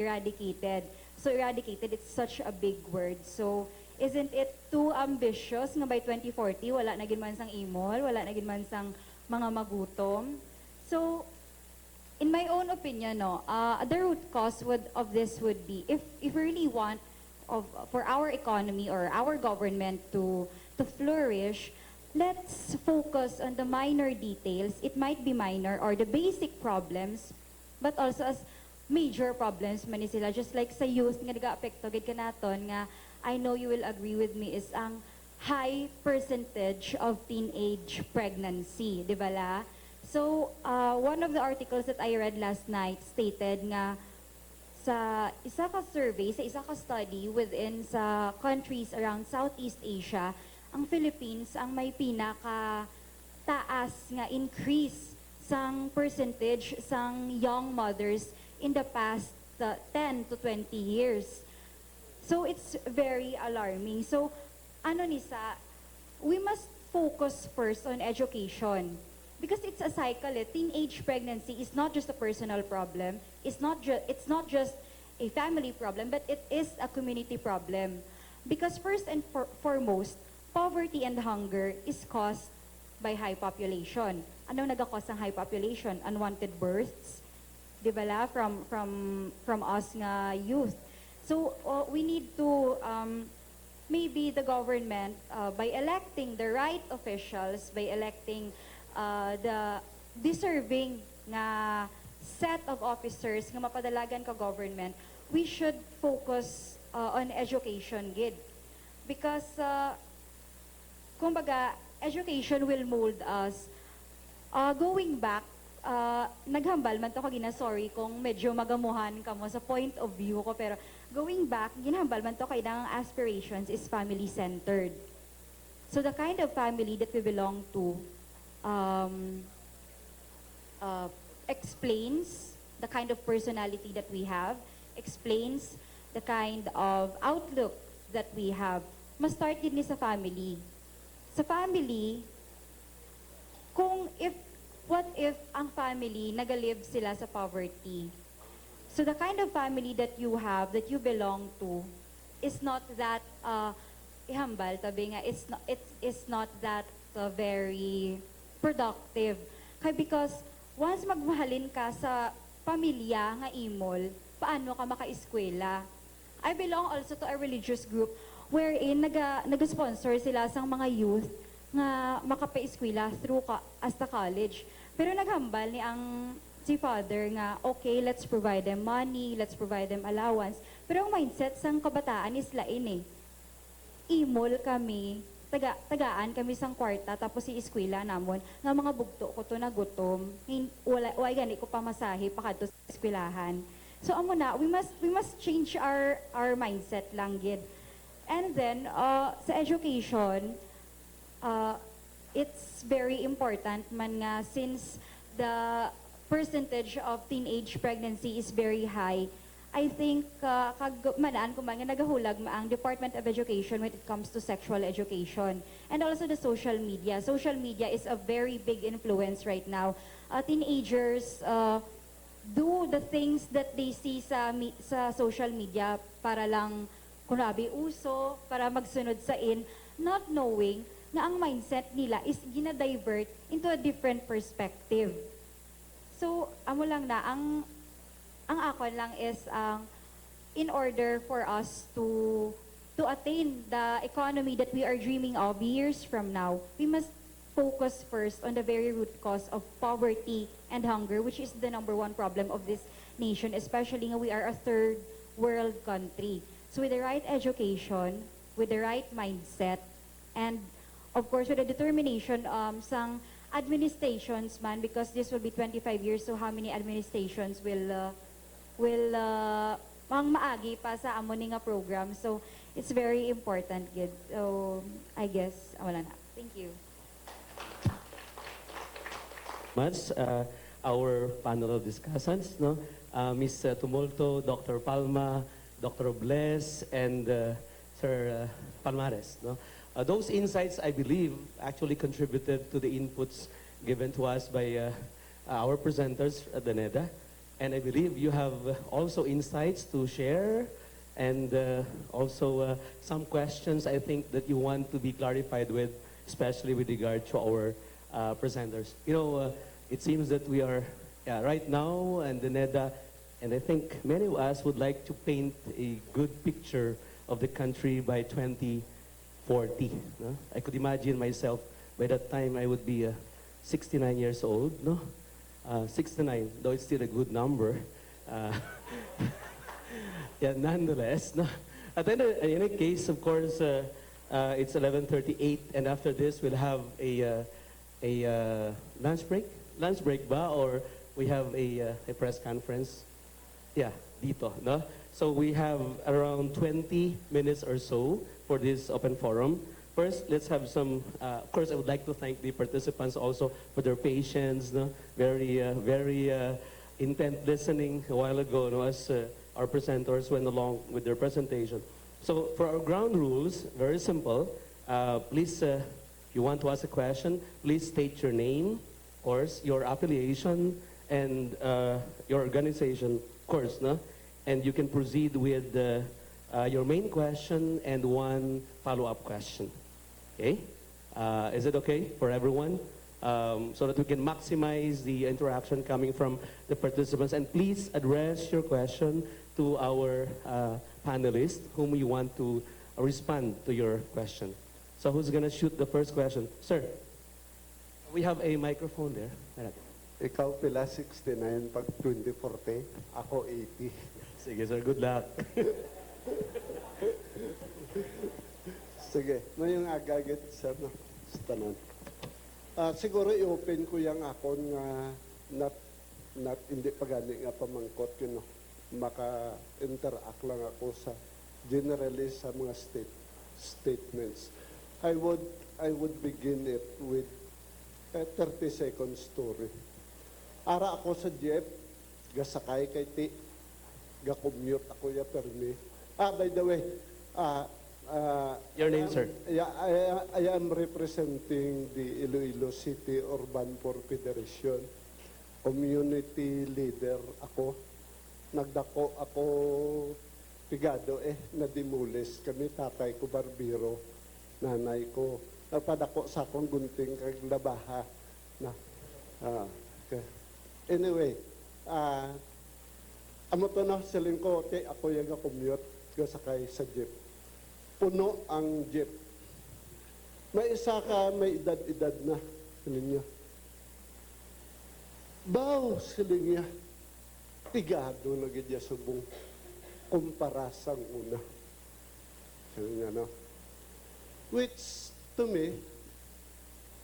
eradicated. So eradicated, it's such a big word. So isn't it too ambitious nga by 2040, wala na gid man sang imol, wala na gid man sang mga magutom? So in my own opinion, no, the root cause of this would be if we really want for our economy or our government to flourish, let's focus on the minor details. It might be minor or the basic problems, but also as major problems man ni sila. Just like sa youth nga nag-aapekto gid kanaton nga I know you will agree with me is ang high percentage of teenage pregnancy, di ba la? So, one of the articles that I read last night stated nga sa isa ka survey, sa isa ka study within sa countries around Southeast Asia, ang Philippines ang may pinaka taas nga increase sang percentage sang young mothers in the past 10 to 20 years. So it's very alarming. So ano ni sa, we must focus first on education. Because it's a cycle. Teenage pregnancy is not just a personal problem. It's not just a family problem, but it is a community problem. Because first and foremost, poverty and hunger is caused by high population. Anong nagka-cause ng high population? Unwanted births, di ba la? From us nga youth. So we need to maybe the government by electing the right officials, by electing the deserving nga set of officers nga mapadalagan ka government, we should focus on education gid. Because kumbaga, education will mold us. Going back, naghambal man to kagina, sorry kung medyo magamuhan ka mo sa point of view ko, pero going back, ginahambal man to kay ang aspirations is family-centered. So the kind of family that we belong to explains the kind of personality that we have, explains the kind of outlook that we have. Mas start din ni sa family. Sa family, what if ang family nagalib sila sa poverty? So the kind of family that you have, that you belong to, is not that ihambal, tabi nga, it's not that very productive. Kaya because once magmahalin ka sa pamilya nga imol, paano ka maka-eskwela? I belong also to a religious group wherein nag-sponsor sila sang mga youth nga makapa-eskwela through hasta college. Pero naghambal ni ang si father nga, okay, let's provide them money, let's provide them allowance. Pero ang mindset sang kabataan is lain eh. Imol kami, tagaan kami sang kwarta, tapos si eskwela namon, nga mga bugto ko to na gutom, wala gani ko pamasahe pa kadto sa eskwelahan. So amo na, we must change our mindset lang gid. And then sa education, it's very important man nga since the percentage of teenage pregnancy is very high. I think manaan ko man nga nagahulag ang Department of Education when it comes to sexual education. And also the social media. Social media is a very big influence right now. Teenagers do the things that they see sa social media para lang kunabi uso, para magsunod sa not knowing na ang mindset nila is gina-divert into a different perspective. So, amo lang na, ang akon lang is, in order for us to attain the economy that we are dreaming of years from now, we must focus first on the very root cause of poverty and hunger, which is the #1 problem of this nation, especially nga we are a third world country. So with the right education, with the right mindset, and of course with the determination sang administrations man, because this will be 25 years, so how many administrations will ang maagi pa sa amo ni nga program. So it's very important gid. So I guess wala na. Thank you. Much our panel of discussants, no? Ms. Tumulto, Dr. Palma, Dr. Bless, and Sir Palmares, no? Those insights, I believe, actually contributed to the inputs given to us by our presenters, Daneda. And I believe you have also insights to share and also some questions I think that you want to be clarified with, especially with regard to our presenters. You know, it seems that we are right now and the NEDA, and I think many of us would like to paint a good picture of the country by 2040. No? I could imagine myself by that time I would be 69 years old, no? 69, though it's still a good number. Uh, yeah, nonetheless, no? At any case, of course, it's 11:38, and after this we'll have a lunch break. Lunch break ba? Or we have a press conference? Yeah, dito, no? So we have around 20 minutes or so for this open forum. First, let's have some, of course, I would like to thank the participants also for their patience, no? Very intent listening a while ago, no? As our presenters went along with their presentation. So for our ground rules, very simple. Please, if you want to ask a question, please state your name, of course, your affiliation, and your organization, of course, no? And you can proceed with your main question and one follow-up question. Okay? Is it okay for everyone? So that we can maximize the interaction coming from the participants. And please address your question to our panelists whom you want to respond to your question. So who's going to shoot the first question? Sir, we have a microphone there. Ikaw pila 69 pag 2040, ako 80. Sige sir, good luck. Sige, ngayong agagit sir no, sa tanan. Siguro i-open ko yung akon nga not hindi pagani nga pamangkot yun no. Maka-interact lang ako sa generally sa mga statements. I would begin it with a 30-second story. Ara ako sa jeep, gasakay kay ti, ga-commute ako ya permi. By the way, Your name, sir? I am representing the Iloilo City Urban Poor Federation. Community leader ako. Nagdako ako pigado nadimulis kami tatay ko barbiro, nanay ko. Nagpadako sa akong gunting kag labaha na. Okay. Anyway, amo to na siling ko kay ako yung commute sakay sa jeep. Puno ang jeep. May isa ka, may edad-edad na. Siling niya. Baw, siling niya. Tigado na gidya subong. Kumparasang una. Siling niya, no? Which, to me,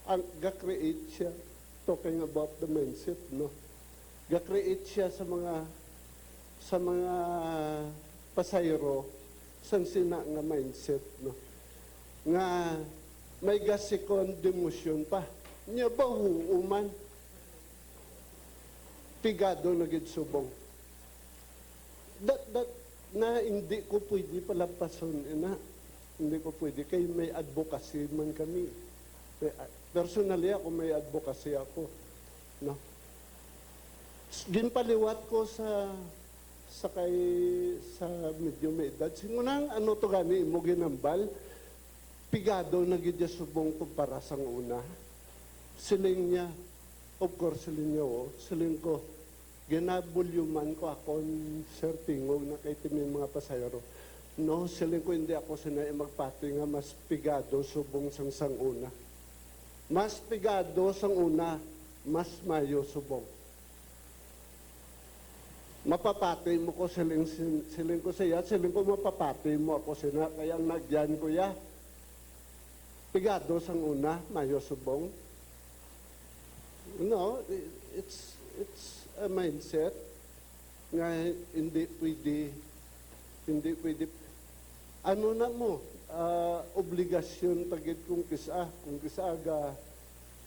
ang ga-create siya, talking about the mindset, no? Ga-create siya sa mga pasayro, sansina nga mindset, no? Nga may second demotion pa. Nya ba huuman? Pigado na gid subong. That na hindi ko pwede palampason ina. Hindi ko pwede kay may advocacy man kami. Personally ako may advocacy ako, no? Ginpaliwat ko sa medyo may edad. Singunang ano to gani mo ginambal, pigado na gidya subong kumpara sang una. Siling niya, of course siling niya siling ko, ginabulyuman ko akong Sir Tingog na kay timi mga pasayro. No, siling ko hindi ako sinay magpati nga mas pigado subong sang una. Mas pigado sang una, mas mayo subong. Mapapati mo ko siling ko siya, siling ko mapapati mo ako sina, kaya nagyan ko ya. Pigado sang una, mayo subong. No, it's a mindset nga hindi pwede, ano na mo, obligasyon tagid kung kisa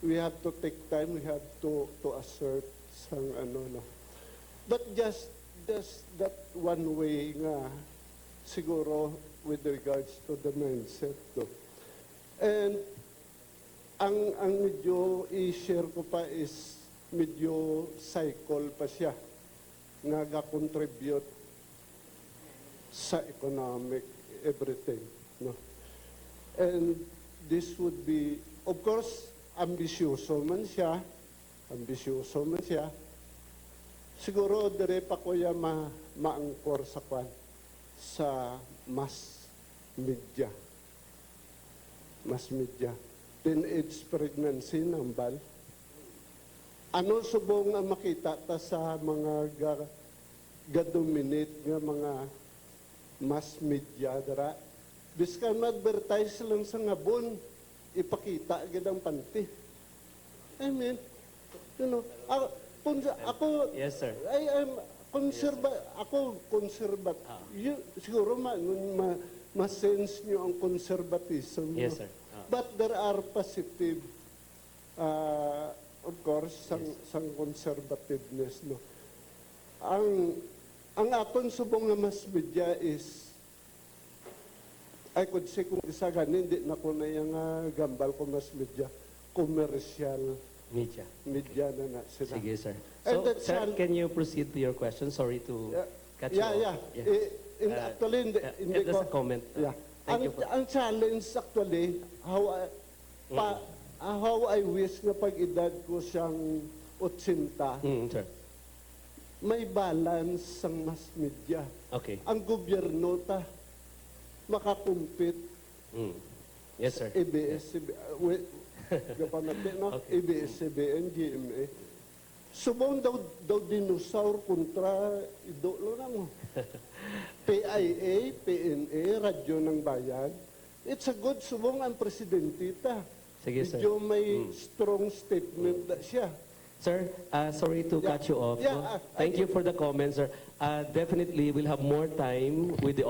we have to take time, we have to assert sang ano, no. But just that one way nga siguro with regards to the mindset, no. And ang medyo i-share ko pa is medyo cycle pa siya. nga ga-contribute sa economic everything, no? And this would be, of course, ambisyoso man siya, siguro dire pa ko ya maangkor sa kwan sa mass media. Teenage pregnancy nambal. Ano subong nga makita ta sa mga ga-dominate nga mga mass media dara? Biskan ma-advertise lang sa ngabon, ipakita gid ang panty. I mean, you know, ako Yes, sir. ako conservative. Siguro ma-sense nyo ang conservatism. Yes, no? sir. But there are positive, of course, sang conservativeness. No? Ang aton subong nga mass media is, I could say, kung isa ganin, hindi na ko na yung gambal ko mass media, commercial Media. na sila. Sige, sir. And So, that's sir, all- can you proceed to your question? Sorry to cut you Yeah. off. Actually, hindi That's ko. a comment. Yeah. Thank you po. Ang challenge actually, how I wish na pag-edad ko siyang 80, Sir. may balance ang mass media. Okay. Ang gobyerno makakumpit Yes, sir. Kapanati, no? Okay. ABS-CBN, GMA. Subong daw dinosaur kontra idolo na mo. PIA, PNA, Radyo ng Bayan. It's a good subong ang presidentita. Sige, sir. Medyo may strong statement na siya. Sir, sorry to Yeah. cut you off. Yeah, no? Thank you for the comments, sir. Definitely, we'll have more time with the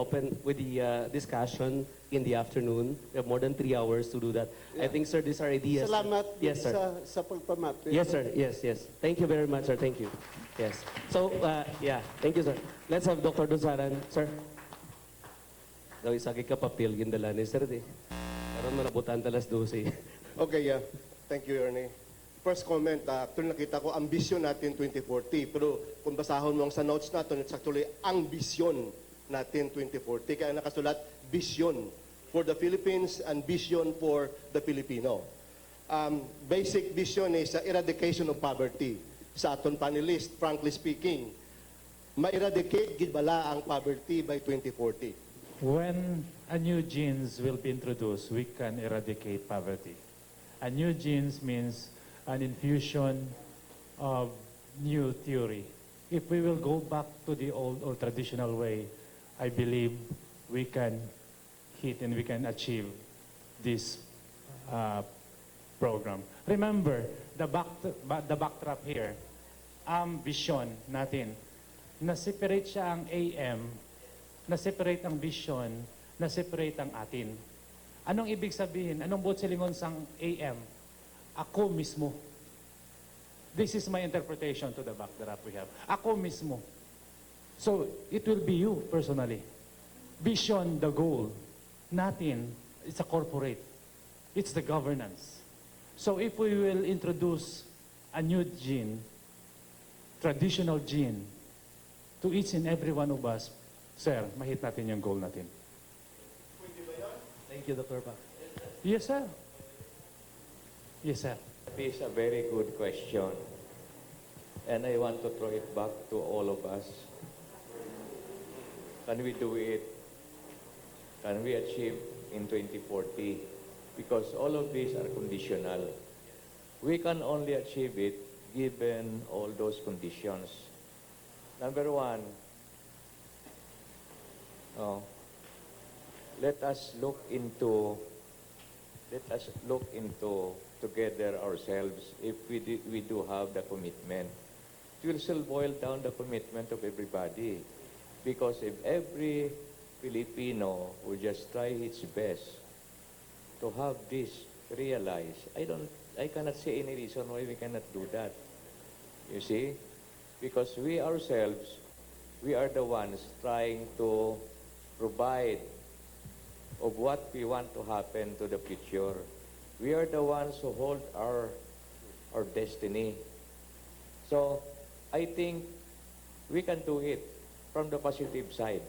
discussion in the afternoon. We have more than 3 hours to do that. I think, sir, these are ideas. Salamat Yes, sir. sa pagpamati. Yes, sir. Yes. Thank you very much, sir. Thank you. Yes. So, thank you, sir. Let's have Dr. Dusaran, sir. Daw isagi ka papel gindala ni sir di. Karon manabutan talas 12. Okay, yeah. Thank you, Ernie. First comment, actually nakita ko, ambisyon natin 2040. Pero kung basahon mo ang sa notes natin, it's actually ang vision natin 2040. Kaya nakasulat, vision for the Philippines and vision for the Filipino. Basic vision is eradication of poverty. Sa aton panelist, frankly speaking, ma-eradicate gid bala ang poverty by 2040. When a new genes will be introduced, we can eradicate poverty. A new genes means an infusion of new theory. If we will go back to the old or traditional way, I believe we can hit and we can achieve this program. Remember, the backdrop here, ang vision natin, na-separate siya ang AM, na-separate ang vision, na-separate ang atin. Anong ibig sabihin? Anong buot silingon sang AM? Ako mismo. This is my interpretation to the backdrop we have. Ako mismo. So, it will be you personally. Vision, the goal. Natin, it's a corporate. It's the governance. So, if we will introduce a new gene, traditional gene, to each and every one of us, sir, mahit natin yung goal natin. Thank you, Dr. Pa. Yes, sir. Yes, sir. This is a very good question. And I want to throw it back to all of us. Can we do it? Can we achieve in 2040? Because all of these are conditional. We can only achieve it given all those conditions. Number one, let us look into together ourselves if we do have the commitment. It will still boil down the commitment of everybody. Because if every Filipino will just try its best to have this realized, I cannot see any reason why we cannot do that. You see? Because we ourselves, we are the ones trying to provide of what we want to happen to the future. We are the ones who hold our destiny. So, I think we can do it from the positive side,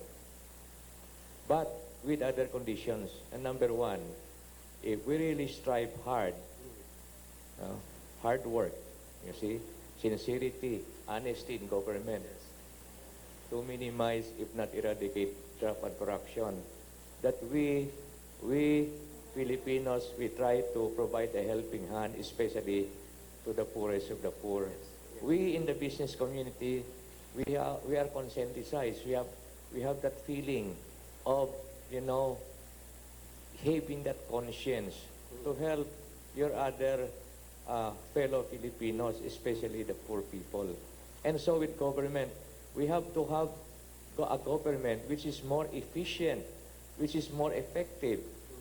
but with other conditions. And number one, if we really strive hard, hard work, you see, sincerity, honesty in government, to minimize, if not eradicate, graft and corruption, that we Filipinos, we try to provide a helping hand, especially to the poorest of the poor. We in the business community, we are conscientized. We have that feeling of, you know, having that conscience to help your other fellow Filipinos, especially the poor people. And so with government, we have to have a government which is more efficient, which is more effective,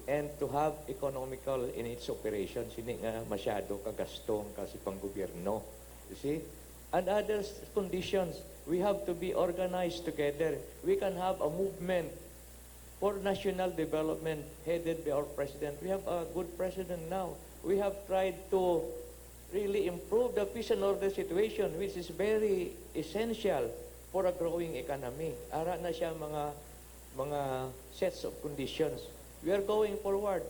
and to have economical in its operations. Hindi nga masyado kagastong kasi pang gobyerno. You see? And other conditions, we have to be organized together. We can have a movement for national development headed by our president. We have a good president now. We have tried to really improve the peace and order situation, which is very essential for a growing economy. Ara na siya mga sets of conditions. We are going forward.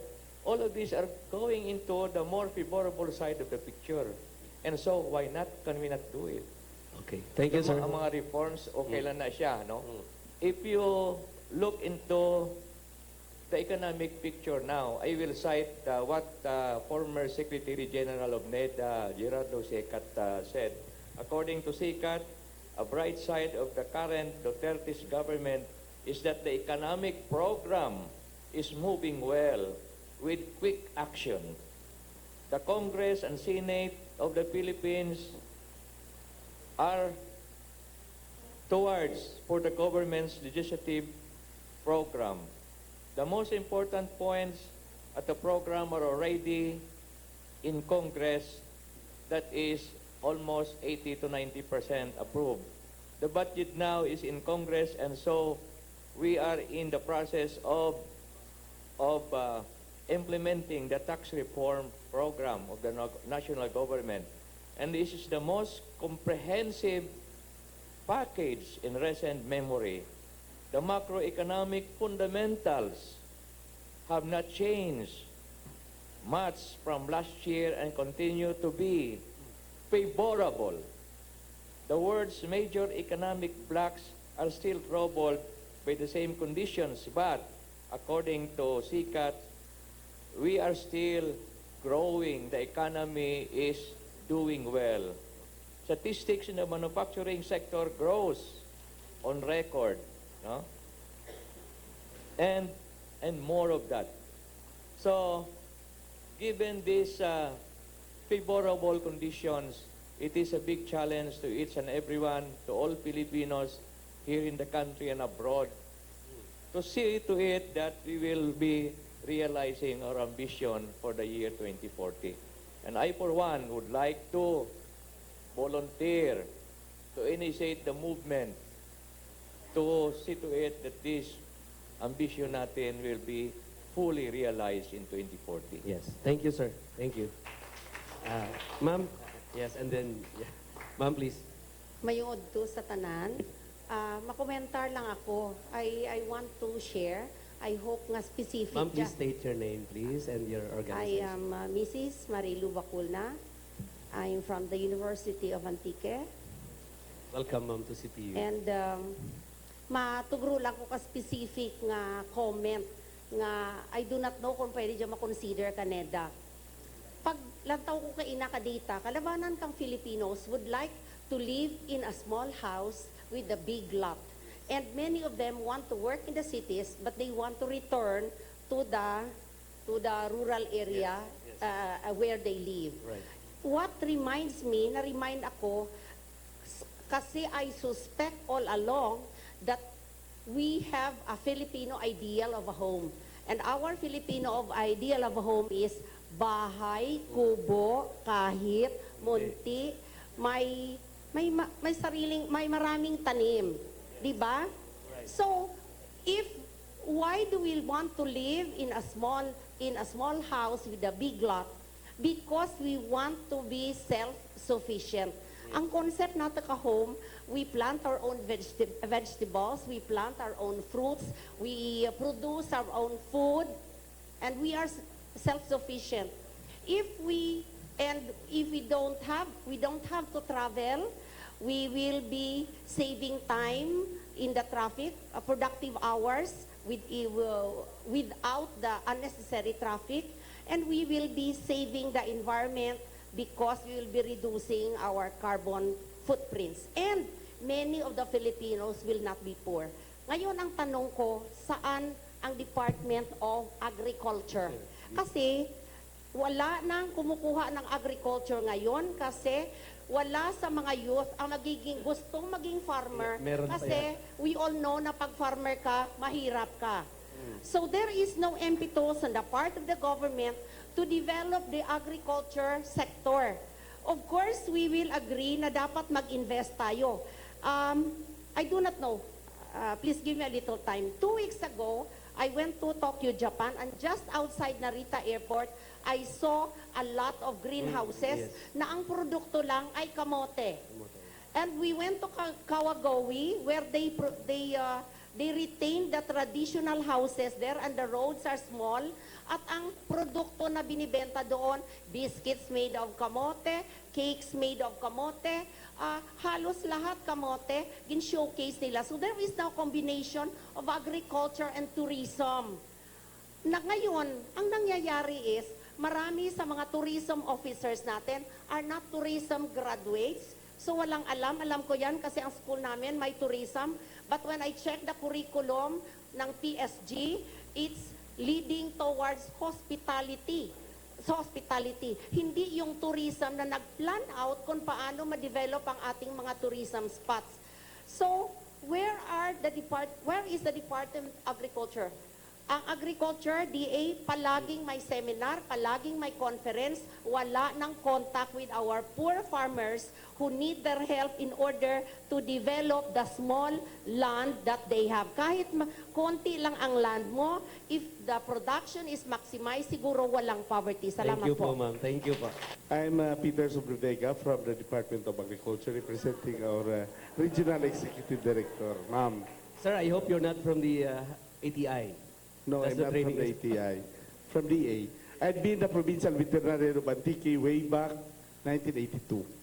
All of these are going into the more favorable side of the picture. And so, why not? Can we not do it? Okay. Thank you, sir. Ang mga reforms, okay lang na siya, no? If you look into the economic picture now, I will cite what former Secretary General of NEDA, Gerardo Secat, said. According to Secat, a bright side of the current Duterte's government is that the economic program is moving well with quick action. The Congress and Senate of the Philippines are towards for the government's legislative program. The most important points at the program are already in Congress, that is almost 80 to 90% approved. The budget now is in Congress, and so we are in the process of implementing the tax reform program of the national government. And this is the most comprehensive package in recent memory. The macroeconomic fundamentals have not changed much from last year and continue to be favorable. The world's major economic blocks are still troubled by the same conditions, but according to CCAT, we are still growing. The economy is doing well. Statistics in the manufacturing sector grows on record, no? And more of that. So, given these favorable conditions, it is a big challenge to each and everyone, to all Filipinos here in the country and abroad, to see to it that we will be realizing our ambition for the year 2040. And I, for one, would like to volunteer to initiate the movement to see to it that this ambition natin will be fully realized in 2040. Yes. Thank you, sir. Thank you. Ma'am, yes, and then, yeah. Ma'am, please. Mayod to sa tanan. Makomentar lang ako. I want to share. I hope nga specific. Ma'am, please state your name, please, and your I organization. am Mrs. Marilu Baculna. I'm from the University of Antique. Welcome, ma'am, to CPU. And matugro lang ko ka specific nga comment nga I do not know kung pwede dyan makonsider kaneda. Pag lantaw ko kaina ka data, kalabanan kang Filipinos would like to live in a small house with a big lot. And many of them want to work in the cities, but they want to return to the rural area where they live. Right. What reminds me, na-remind ako, kasi I suspect all along that we have a Filipino ideal of a home. And our Filipino ideal of a home is bahay, kubo, kahit, munti, may maraming tanim. Di ba? So, why do we want to live in a small house with a big lot? Because we want to be self-sufficient. Ang concept natin ka-home, we plant our own vegetables, we plant our own fruits, we produce our own food, and we are self-sufficient. If we don't have to travel, we will be saving time in the traffic, productive hours without the unnecessary traffic, and we will be saving the environment because we will be reducing our carbon footprints. And many of the Filipinos will not be poor. Ngayon ang tanong ko, saan ang Department of Agriculture? Kasi wala nang kumukuha ng agriculture ngayon kasi wala sa mga youth ang gustong maging farmer Meron pa kasi we all know na pag farmer ka, mahirap ka. So there is no impetus on the part of the government to develop the agriculture sector. Of course, we will agree na dapat mag-invest tayo. I do not know. Please give me a little time. 2 weeks ago, I went to Tokyo, Japan, and just outside Narita Airport, I saw a lot of greenhouses na ang produkto lang ay kamote. And we went to Kawagoe where they retain the traditional houses there and the roads are small. At ang produkto na binibenta doon, biscuits made of kamote, cakes made of kamote, halos lahat kamote, gin-showcase nila. So there is now combination of agriculture and tourism. Na ngayon, ang nangyayari is, marami sa mga tourism officers natin are not tourism graduates. So walang alam. Alam ko yan kasi ang school namin may tourism. But when I check the curriculum ng PSG, it's leading towards hospitality. So hospitality. Hindi yung tourism na nag-plan out kung paano ma-develop ang ating mga tourism spots. So, where is the Department of Agriculture? Ang agriculture, DA, palaging may seminar, palaging may conference, wala ng contact with our poor farmers who need their help in order to develop the small land that they have. Kahit konti lang ang land mo, if the production is maximized, siguro walang poverty. Salamat Thank you po, po. ma'am. Thank you po. I'm Peter Sobrevega from the Department of Agriculture, representing our Regional Executive Director. Ma'am, Sir, I hope you're not from the ATI. no, That's I'm the not from training the ATI, from DA. I've been the Provincial Veterinarian of Antique way back 1982.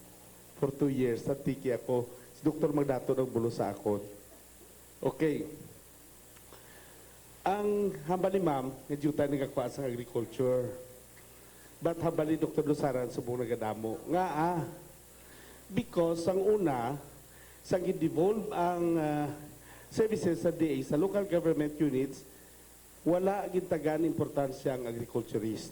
For 2 years, sa Antique ako. Si Dr. Magdato ng bulo sa akon. Okay. Ang hambali ma'am, medyo tayo nagkakuha sa agriculture. But hambali Dr. Lusaran subong nagadamo. Because ang una, sang i-devolve ang services sa DA sa local government units, wala gintagan importansya ang agriculturist.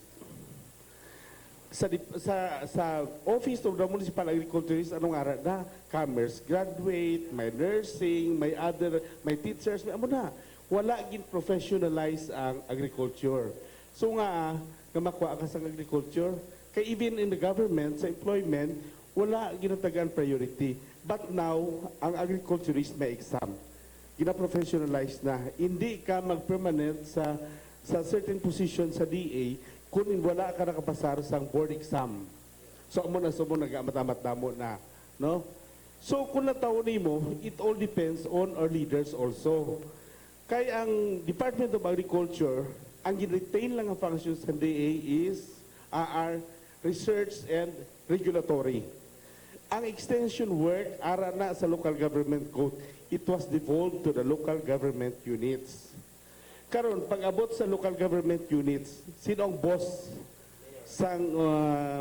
Sa Office of the Municipal Agriculturist, anong aral na? Commerce graduate, may nursing, may teachers, may amo na. Wala gin-professionalize ang agriculture. So nga makuha ka sa agriculture, kay even in the government, sa employment, wala ginatagaan priority. But now, ang agriculturist may exam. Gina-professionalize na. Hindi ka mag-permanent sa certain position sa DA kung wala ka nakapasar sa board exam. So, amo na nag-amatamat-damo na. No? So, kung nataon mo, it all depends on our leaders also. Kaya ang Department of Agriculture, ang retain lang ang functions sa DA are research and regulatory. Ang extension work, ara na sa local government code, it was devolved to the local government units. Karon, pag abot sa local government units, sino ang boss sa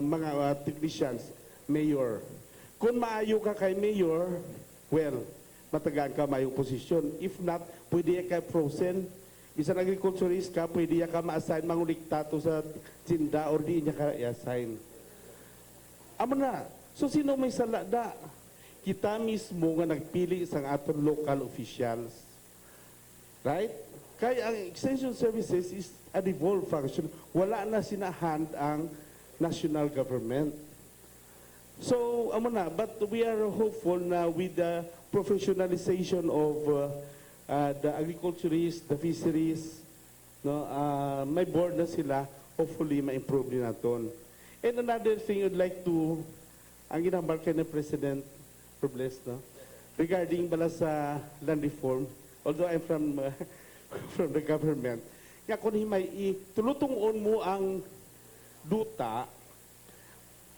mga technicians? Mayor. Kung maayo ka kay mayor, well, matagaan ka mayong posisyon. If not, pwede ka frozen. Bisan agriculturist ka, pwede ka ma-assign manguliktato sa tinda or di niya ka i-assign. Amo na. So, sino may salada? Kita mismo nga nagpili sa aton local officials. Right? Kaya ang extension services is a devolved function. Wala na sinahand ang national government. So, amo na. But we are hopeful na with the professionalization of the agriculturists, the fisheries, no, may board na sila. Hopefully, ma-improve din natin. And another thing I'd like to ang ginambarka ng President Robles, no? Regarding bala sa land reform, although I'm from from the government, nga kung himay tulutungon mo ang duta,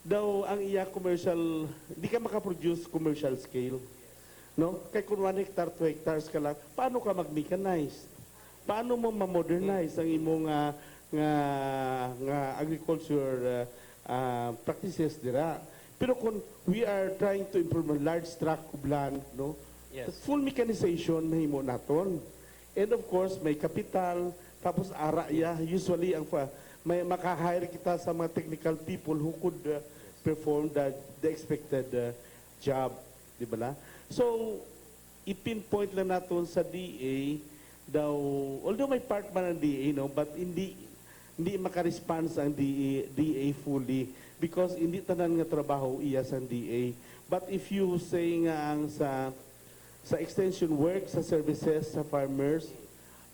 daw ang iya commercial, di ka makaproduce commercial scale. No? Kaya kung 1 hectare, 2 hectares ka lang, paano ka mag-mechanize? Paano mo ma-modernize ang imong nga agriculture practices dira? Pero kung we are trying to improve a large tract of land, no? Yes. Full mechanization na himo naton. And of course, may kapital, tapos ara ya, usually ang may maka-hire kita sa mga technical people who could perform the expected job, di ba na? So, ipinpoint lang natin sa DA daw, although may part man ng DA, no, but hindi maka-response ang DA fully because hindi tanan nga trabaho iya sa DA. But if you say nga ang sa extension work, sa services, sa farmers,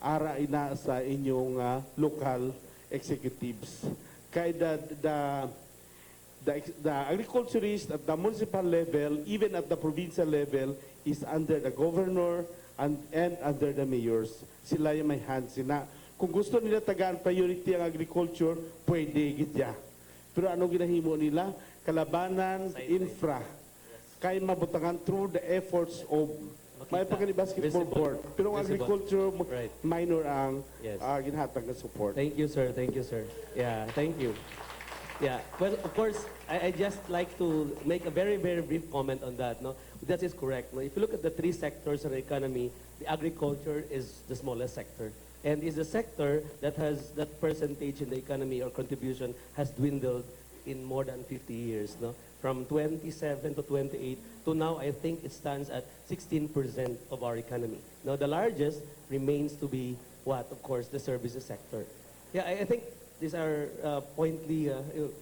ara ina sa inyong local executives. Kaya the agriculturist at the municipal level, even at the provincial level, is under the governor and under the mayors. Sila yung may hands sina. Kung gusto nila tagaan priority ang agriculture, pwede gitya. Pero ano ginahimo nila? Kalabanan, infra. Kaya mabutangan through the efforts of may pagkani basketball Visible. board. Pero ang Visible. agriculture Right. minor ang Yes. ginhatag na support. Thank you, sir. Thank you, sir. Yeah, thank you. Yeah, well, of course, I just like to make a very, very brief comment on that. No, that is correct. No? If you look at the three sectors of the economy, the agriculture is the smallest sector, and is the sector that has that percentage in the economy or contribution has dwindled in more than 50 years. No, from 27 to 28 to now, I think it stands at 16% of our economy. Now, the largest remains to be what? Of course, the services sector. Yeah, I think these are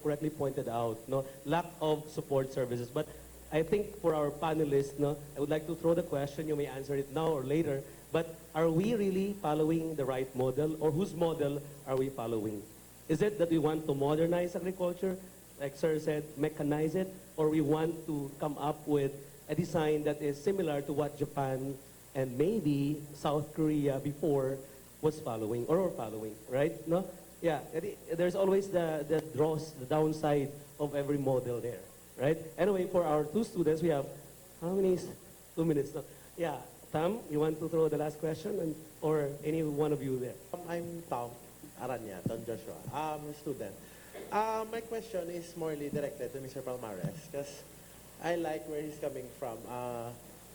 correctly pointed out. No, lack of support services. But I think for our panelists, no, I would like to throw the question. You may answer it now or later. But are we really following the right model, or whose model are we following? Is it that we want to modernize agriculture, like Sir said, mechanize it, or we want to come up with a design that is similar to what Japan and maybe South Korea before was following or are following, right? No? Yeah, there's always the downside of every model there, right? Anyway, for our two students, we have, how many? 2 minutes. No? Yeah, Tam, you want to throw the last question, or any one of you there? I'm Tom Aranya, Tom Joshua. I'm a student. My question is morely directed to Mr. Palmares because I like where he's coming from.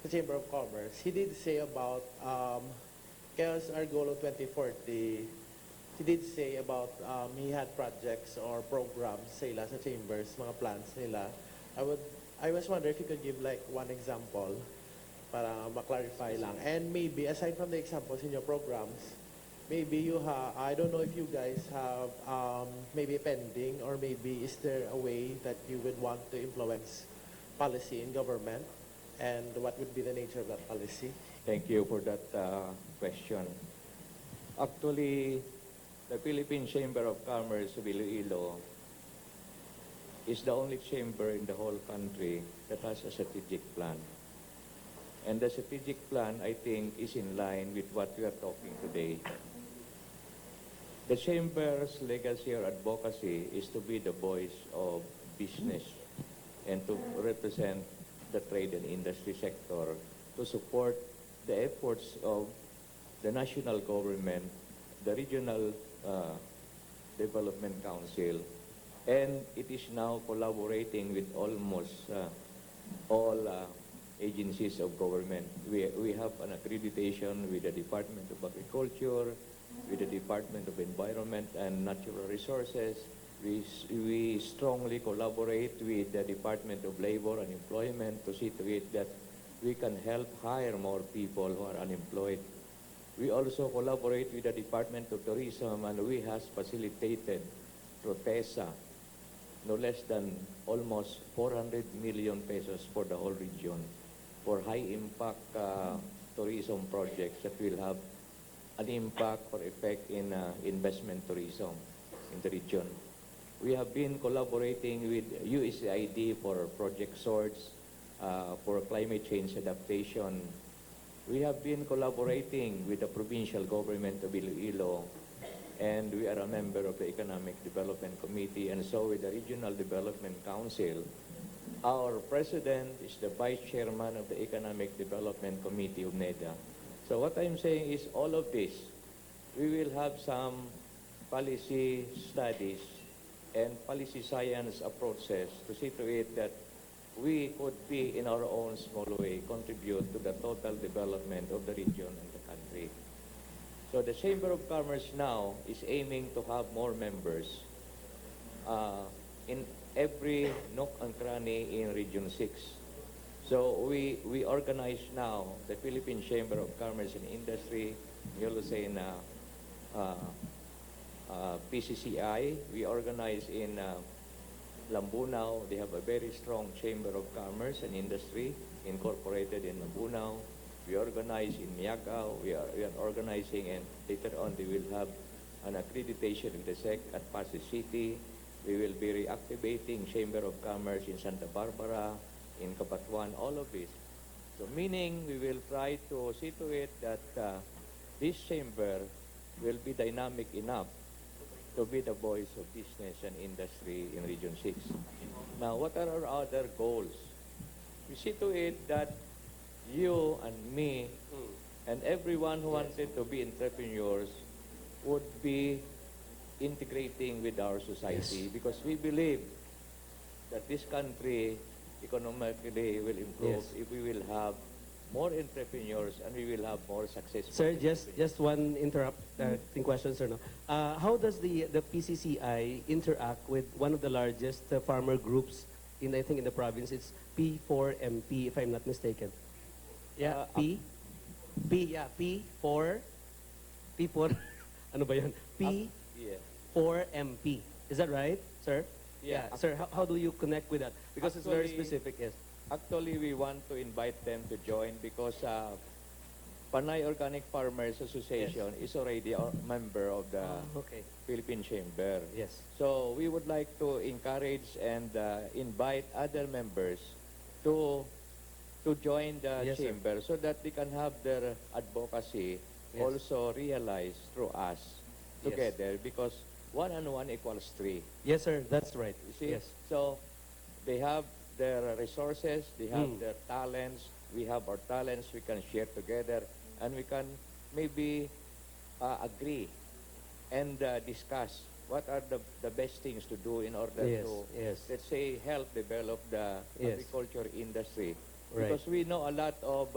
The Chamber of Commerce. He did say about Chaos Our Goal of 2040. He did say about he had projects or programs sa ila sa chambers, mga plans nila. I was wondering if you could give like one example para ma-clarify lang. And maybe aside from the examples in your programs, maybe you have, I don't know if you guys have maybe pending or maybe is there a way that you would want to influence policy in government and what would be the nature of that policy? Thank you for that question. Actually, the Philippine Chamber of Commerce of Iloilo is the only chamber in the whole country that has a strategic plan. And the strategic plan, I think, is in line with what we are talking today. The chamber's legacy or advocacy is to be the voice of business and to represent the trade and industry sector, to support the efforts of the national government, the regional development council, and it is now collaborating with almost all agencies of government. We have an accreditation with the Department of Agriculture, with the Department of Environment and Natural Resources. We strongly collaborate with the Department of Labor and Employment to see to it that we can help hire more people who are unemployed. We also collaborate with the Department of Tourism, and we have facilitated through TESA no less than almost 400 million pesos for the whole region for high-impact tourism projects that will have an impact or effect in investment tourism in the region. We have been collaborating with USAID for Project Swords, for climate change adaptation. We have been collaborating with the provincial government of Iloilo, and we are a member of the Economic Development Committee, and so with the Regional Development Council. Our president is the vice chairman of the Economic Development Committee of NEDA. So what I'm saying is all of this, we will have some policy studies and policy science approaches to see to it that we could be, in our own small way, contribute to the total development of the region and the country. So the Chamber of Commerce now is aiming to have more members in every nook and cranny in Region 6. So we organize now the Philippine Chamber of Commerce and Industry, you'll say in PCCI. We organize in Lambunao. They have a very strong Chamber of Commerce and Industry incorporated in Lambunao. We organize in Miagao. We are organizing, and later on they will have an accreditation in the SEC at Pasig City. We will be reactivating Chamber of Commerce in Santa Barbara, in Cabatuan, all of this. So meaning we will try to see to it that this chamber will be dynamic enough to be the voice of business and industry in Region 6. Now, what are our other goals? We see to it that you and me and everyone who wanted to be entrepreneurs would be integrating with our society, because we believe that this country economically will improve if we will have more entrepreneurs and we will have more successful. Sir, just one interrupting question, sir. No? How does the PCCI interact with one of the largest farmer groups in, I think, in the province? It's P4MP, if I'm not mistaken. Yeah, P4, ano ba yun? Yeah. P4MP. Is that right, sir? Yeah. Sir, how do you connect with that? Because it's very Actually- specific, yes. Actually, we want to invite them to join because Panay Organic Farmers Association is already a member of the Okay. Philippine Chamber. Yes. So we would like to encourage and invite other members to join the Yes, sir. chamber so that they can have their advocacy Yes. also realized through us Yes. together, because 1 and 1 equals 3. Yes, sir, that's right. You see? Yes. So they have their resources, they have Mm. their talents, we have our talents, we can share together, and we can maybe agree and discuss what are the best things to do in order Yes, to, yes. let's say, help develop the Yes. agriculture industry. Right. Because we know a lot of,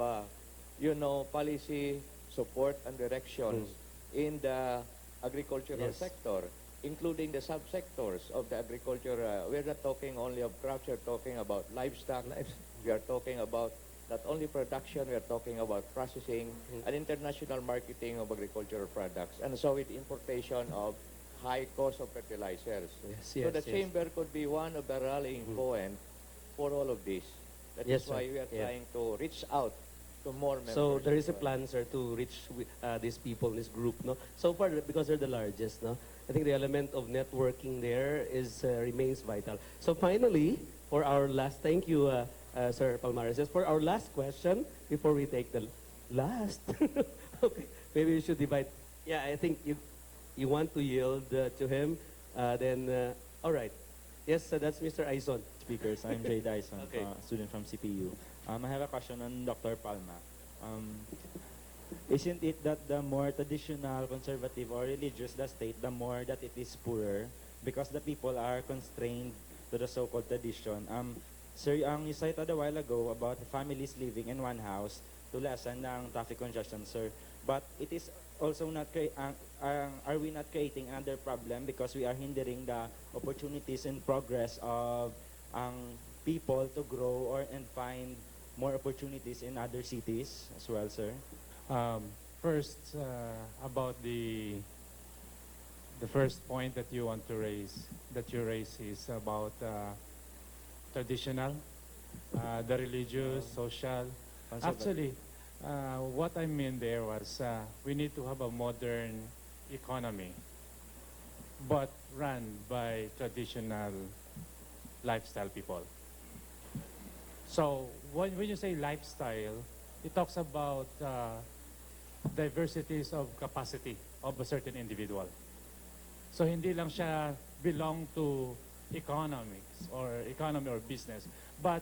policy support and directions in the agricultural Yes. sector, including the subsectors of the agriculture. We're not talking only of crops, we're talking about livestock. We are talking about not only production, we are talking about processing and international marketing of agricultural products. And so with importation of high cost of fertilizers. Yes, So yes, the yes. chamber could be one of the rallying point for all of this. That Yes, is sir. why we are Yeah. trying to reach out to more members. So there is a as well. plan, sir, to reach these people, this group, no? So far, because they're the largest, no? I think the element of networking there is remains vital. So finally, for our last, thank you, Sir Palmares. Just for our last question, before we take the last, okay, maybe we should divide. Yeah, I think you want to yield to him, then, all right. Yes, that's Mr. Aizon. Speakers. I'm Jay Dyson, Okay. student from CPU. I have a question on Dr. Palma. Isn't it that the more traditional, conservative, or religious the state, the more that it is poorer because the people are constrained to the so-called tradition? Sir, you cited a while ago about families living in one house to lessen ang traffic congestion, sir. But it is also not, are we not creating another problem because we are hindering the opportunities and progress of people to grow and find more opportunities in other cities as well, sir? First, about the first point that you want to raise, is about traditional, the religious, social. Conservative. Actually, what I mean there was we need to have a modern economy. but run by traditional lifestyle people. So when you say lifestyle, it talks about diversities of capacity of a certain individual. So hindi lang siya belong to economics or economy or business, but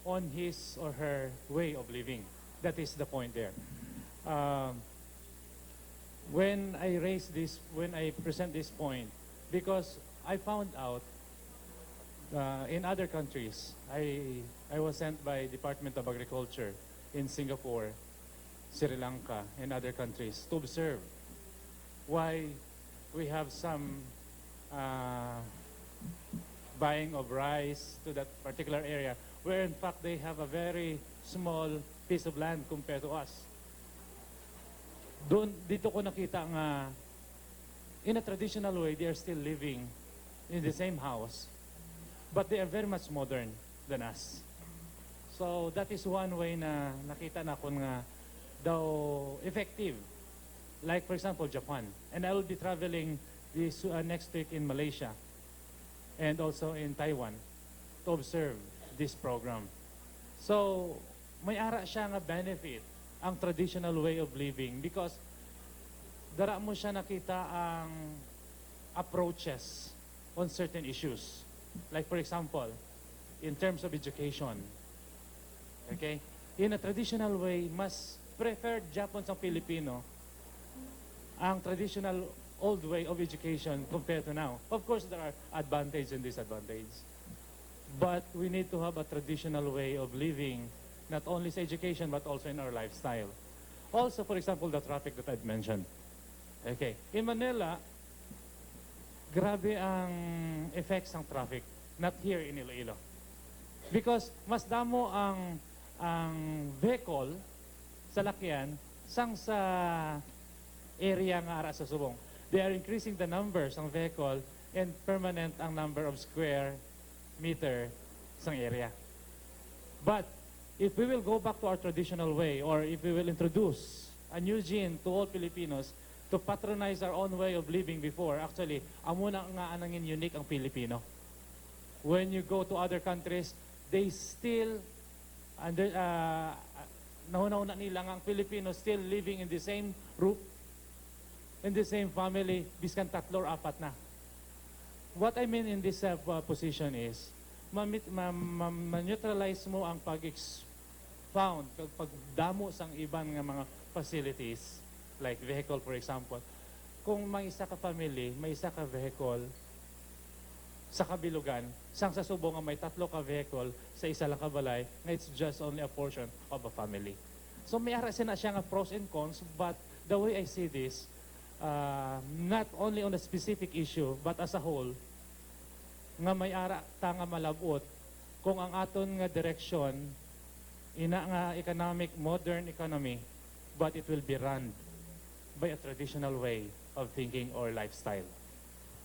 on his or her way of living. That is the point there. When I present this point, because I found out in other countries, I was sent by Department of Agriculture in Singapore, Sri Lanka, and other countries to observe why we have some buying of rice to that particular area, where in fact they have a very small piece of land compared to us. Dito ko nakita nga, in a traditional way, they are still living in the same house, but they are very much modern than us. So that is one way na nakita na ko nga daw effective. Like for example, Japan. And I will be traveling this next week in Malaysia and also in Taiwan to observe this program. So may ara siya nga benefit ang traditional way of living because dara mo siya nakita ang approaches on certain issues. Like for example, in terms of education. Okay? In a traditional way, mas preferred Japon sa Pilipino ang traditional old way of education compared to now. Of course, there are advantages and disadvantages. But we need to have a traditional way of living, not only sa education, but also in our lifestyle. Also, for example, the traffic that I've mentioned. Okay. In Manila, grabe ang effects ng traffic. Not here in Iloilo. Because mas damo ang vehicle sa lakyan sang sa area nga ara sa subong. They are increasing the numbers ng vehicle and permanent ang number of square meter sang area. But if we will go back to our traditional way, or if we will introduce a new gene to all Filipinos to patronize our own way of living before, actually, amo na nga anangin unique ang Pilipino. When you go to other countries, they still nauna nila nga ang Pilipino still living in the same roof, in the same family, biskan tatlo or apat na. What I mean in this position is, ma-neutralize mo ang pag-expound, pagdamo sang ibang nga mga facilities, like vehicle for example. Kung may isa ka family, may isa ka vehicle, sa kabilugan, sang sa subong nga may tatlo ka vehicle sa isa lang ka balay, nga it's just only a portion of a family. So may ara na siya nga pros and cons, but the way I see this, not only on a specific issue, but as a whole, nga may ara ta nga malabot kung ang aton nga direksyon ina nga economic, modern economy, but it will be run by a traditional way of thinking or lifestyle.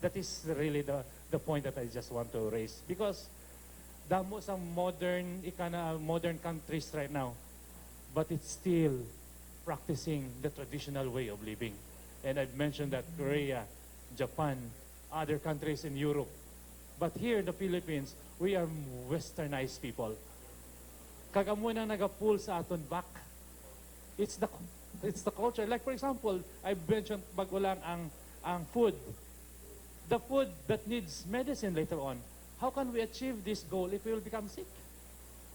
That is really the point that I just want to raise. Because damo sa modern countries right now, but it's still practicing the traditional way of living. And I've mentioned that Korea, Japan, other countries in Europe. But here in the Philippines, we are westernized people. Kagamu na nagapull sa aton back. It's the culture. Like for example, I mentioned bago lang ang food. The food that needs medicine later on. How can we achieve this goal if we will become sick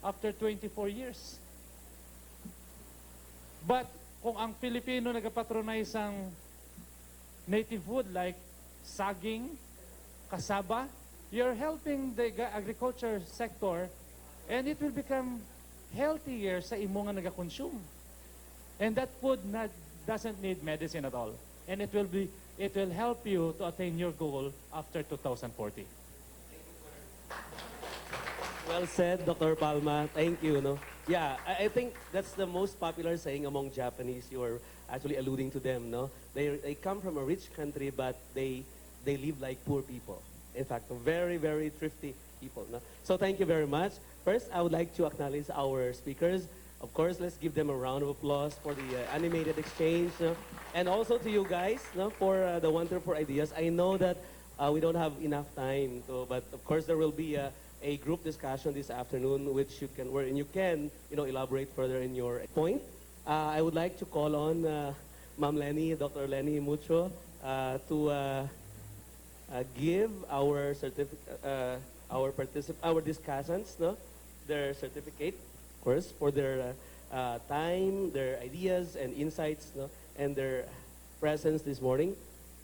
after 24 years? But kung ang Pilipino nagapatronize ang native food like saging, kasaba, you're helping the agriculture sector and it will become healthier sa imo nga nagakonsume. And that food doesn't need medicine at all. And it will help you to attain your goal after 2040. Well said, Dr. Palma. Thank you. No? Yeah, I think that's the most popular saying among Japanese. You are actually alluding to them. No, they come from a rich country, but they live like poor people. In fact, very, very thrifty people. No? So thank you very much. First, I would like to acknowledge our speakers. Of course, let's give them a round of applause for the animated exchange. No? And also to you guys, no, for the wonderful ideas. I know that we don't have enough time. But of course, there will be a group discussion this afternoon, which you can, wherein you can, elaborate further in your point. I would like to call on Ma'am Lenny, Dr. Lenny Mucho, to give our our discussants, their certificate, of course, for their time, their ideas and insights, and their presence this morning.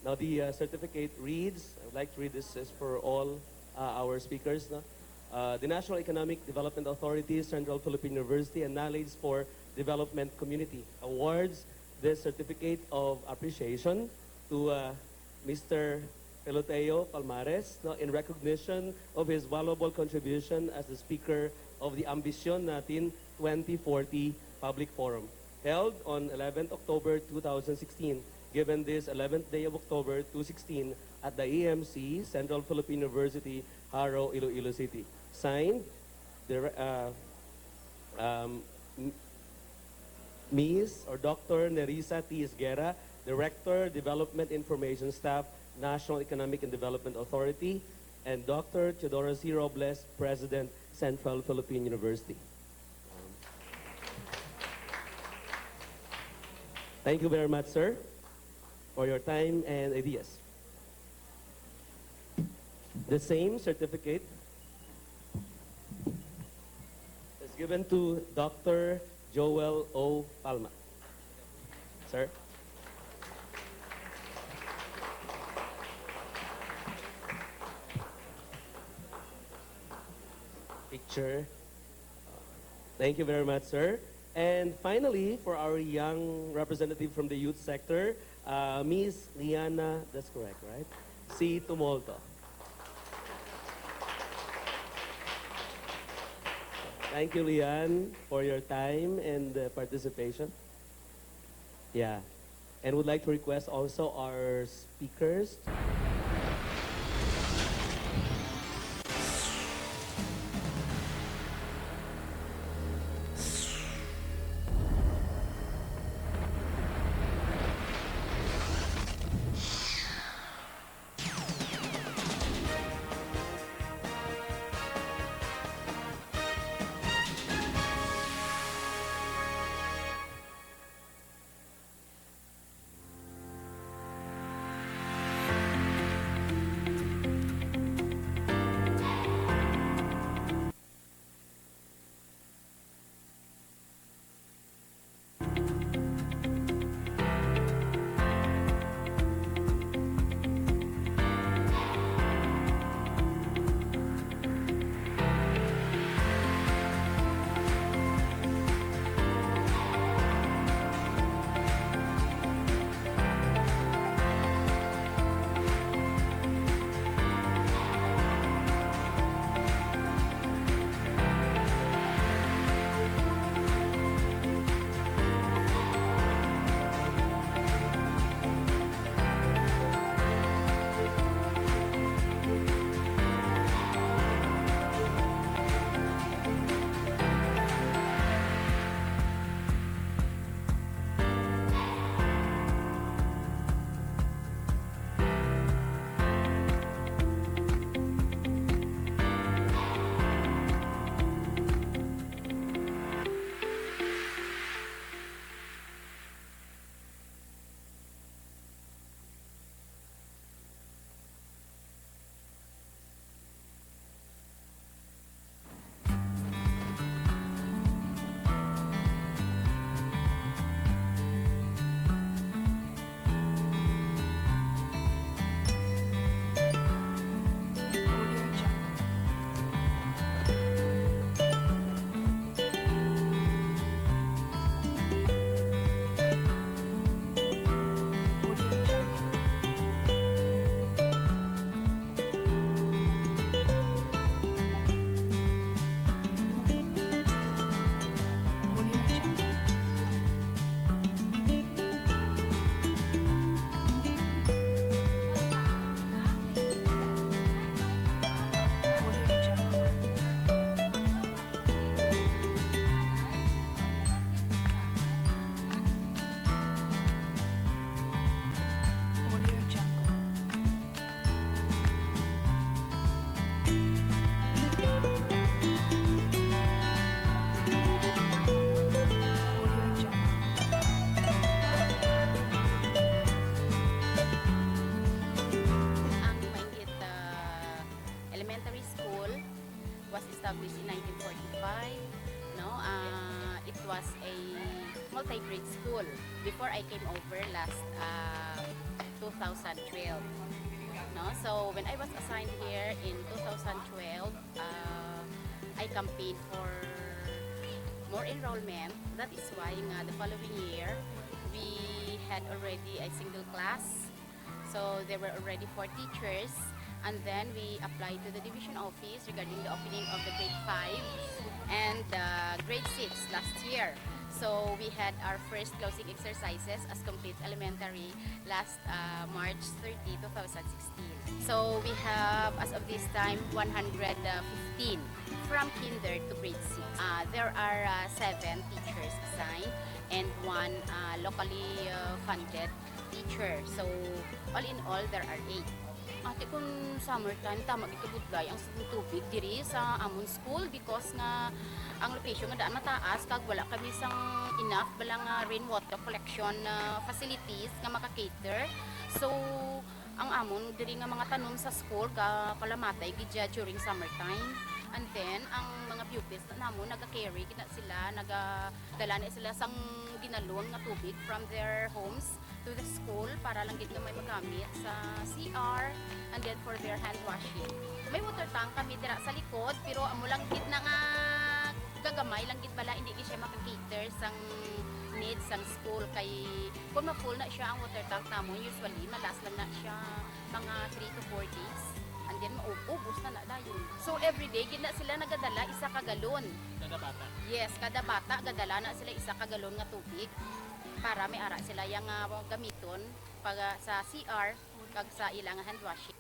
Now the certificate reads, I would like to read this is for all our speakers. The National Economic Development Authority, Central Philippine University, and Knowledge for Development Community awards this certificate of appreciation to Mr. Peloteo Palmares, in recognition of his valuable contribution as the Speaker of the Ambisyon Natin 2040 Public Forum, held on 11th October 2016, given this 11th day of October 2016 at the EMC, Central Philippine University, Haro, Iloilo City. Signed, Ms. or Dr. Nerissa T. Esguerra, Director, Development Information Staff, National Economic and Development Authority, and Dr. Teodoro C. Robles, President, Central Philippine University. Thank you very much, sir, for your time and ideas. The same certificate is given to Dr. Joel O. Palma. Sir. Picture. Thank you very much, sir. And finally, for our young representative from the youth sector, Ms. Liana, that's correct, right? C. Tumolto. Thank you, Lian, for your time and participation. Yeah. And would like to request also our speakers. established in 1945. No, it was a multi-grade school before I came over last 2012. No, so when I was assigned here in 2012, I campaigned for more enrollment. That is why the following year we had already a single class. So there were already 4 teachers, and then we applied to the division office regarding the opening of the grade 5 and grade 6 last year. So we had our first closing exercises as complete elementary last March 30, 2016. So we have, as of this time, 115 from kinder to grade 6. There are 7 teachers assigned and 1 locally funded teacher. So all in all, there are 8. Ate, kung summertime, tama gikabudlay ang tubig diri sa amon school because nga ang location nga daan mataas kag wala kami sang enough balang rainwater collection facilities nga maka-cater. So ang amon diri nga mga tanom sa school kalamatay gidya during summertime. And then ang mga pupils namo naga-carry kita sila, nagadala na sila sang ginalon nga tubig from their homes to the school para lang gid nga may magamit sa CR and then for their hand washing. May water tank kami dira sa likod pero amo lang gid na nga gagamay lang gid bala hindi gid siya maka-cater sang needs sang school kay kung ma-full na siya ang water tank namo usually malas lang na siya mga 3 to 4 days. And then maubos na dayon. So every day gid na sila nagadala isa ka galon. Kada bata. Yes, kada bata gadala na sila isa ka galon nga tubig para may ara sila yang gamiton pag sa CR kag sa ilang hand washing.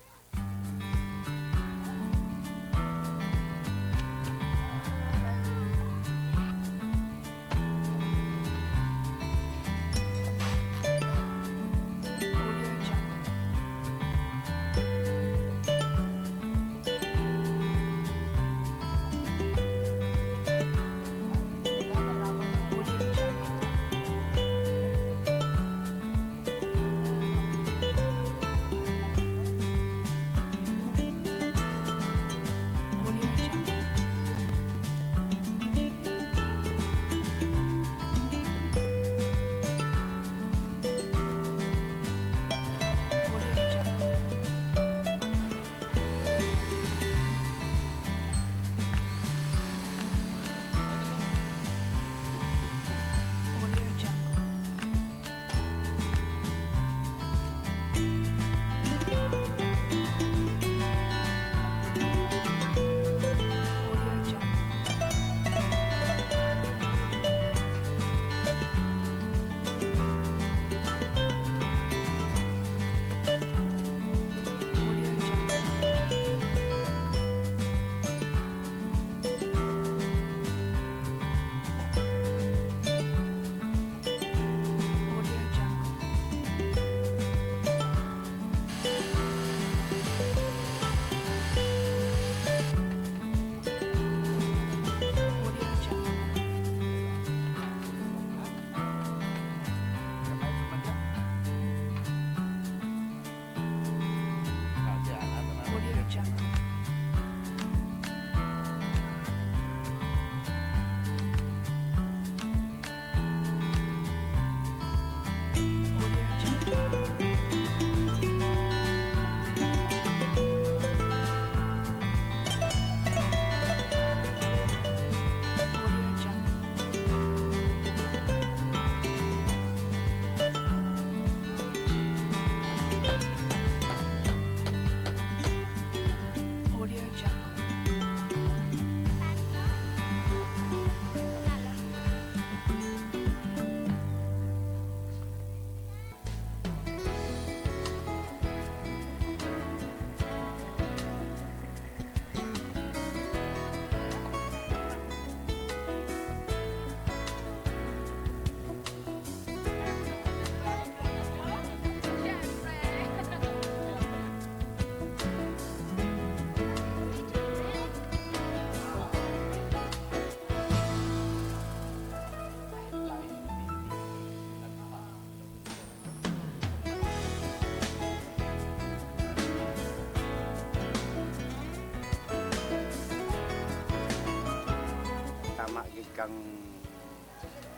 kang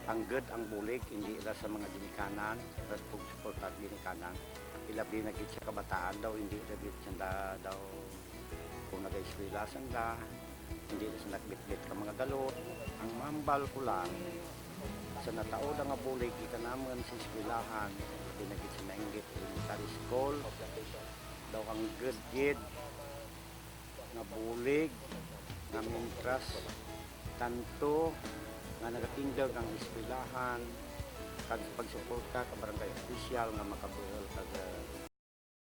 ang good ang bulig hindi ila sa mga ginikanan pero pag suporta ginikanan ilabi na gid sa kabataan daw hindi ila gid siya daw kung nag-eskwela sanda hindi ila siya nagbitbit ka mga galot ang mambal ko lang sa natao da nga bulig kita naman sa eskwelahan ilabi na gid sa nainggit elementary school daw ang good kid nga bulig nga mintras tanto nga nagatindag ang eskwelahan kag pagsuporta ka barangay official nga makabuhol kag